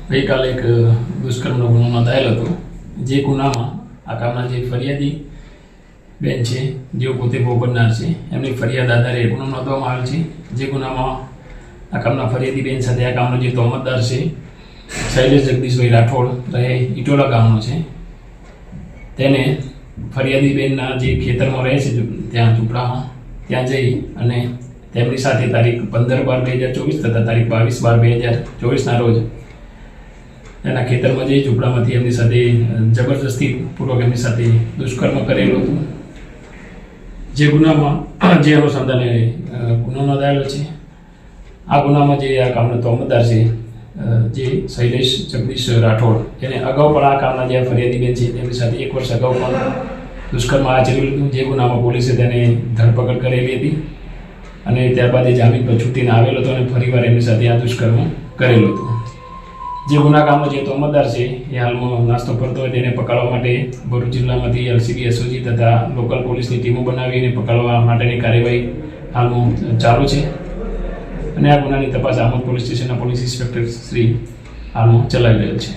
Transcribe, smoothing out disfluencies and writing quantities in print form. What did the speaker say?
ગઈકાલે એક દુષ્કર્મનો ગુનો નોંધાયેલો હતો, જે ગુનામાં આ કામના જે ફરિયાદી બેન છે, જેઓ પોતે ભોગ બનનાર છે, એમની ફરિયાદ આધારે ગુનો નોંધવામાં આવેલ છે. જે ગુનામાં આ કામના ફરિયાદી બેન સાથે આ કામનો જે તોહમતદાર છે શૈલેષ જગદીશભાઈ રાઠોડ રહે ઇટોલા ગામનો છે, તેને ફરિયાદી બેનના જે ખેતરમાં રહે છે ત્યાં ઝૂંપડામાં ત્યાં જઈ અને તેમની સાથે તારીખ 15/12/2024 તથા તારીખ 22/12/2024ના રોજ એના ખેતરમાં જઈ ઝૂંપડામાંથી એમની સાથે જબરજસ્તીપૂર્વક એમની સાથે દુષ્કર્મ કરેલું હતું. જે ગુનામાં જે અનુસંધાને ગુનો નોંધાયેલો છે. આ ગુનામાં જે આ કામનો તોહમતદાર છે જે શૈલેષ જગદીશ રાઠોડ, એને અગાઉ પણ આ કામના જે ફરિયાદી બેન છે તેમની સાથે 1 વર્ષ અગાઉ પણ દુષ્કર્મ આચરેલું હતું. જે ગુનામાં પોલીસે તેને ધરપકડ કરેલી હતી અને ત્યારબાદ એ જામીન પર છૂટીને આવેલો હતો અને ફરીવાર એમની સાથે આ દુષ્કર્મ કરેલું હતું. જે ગુના કામનો જે તોહમતદાર છે એ હાલમાં નાસ્તો કરતો હોય તેને પકડવા માટે ભરૂચ જિલ્લામાંથી એલસીબી, એસઓજી તથા લોકલ પોલીસની ટીમો બનાવીને પકડવા માટેની કાર્યવાહી હાલમાં ચાલુ છે અને આ ગુનાની તપાસ આમોદ પોલીસ સ્ટેશનના પોલીસ ઇન્સ્પેક્ટર શ્રી હાલમાં ચલાવી રહેલ છે.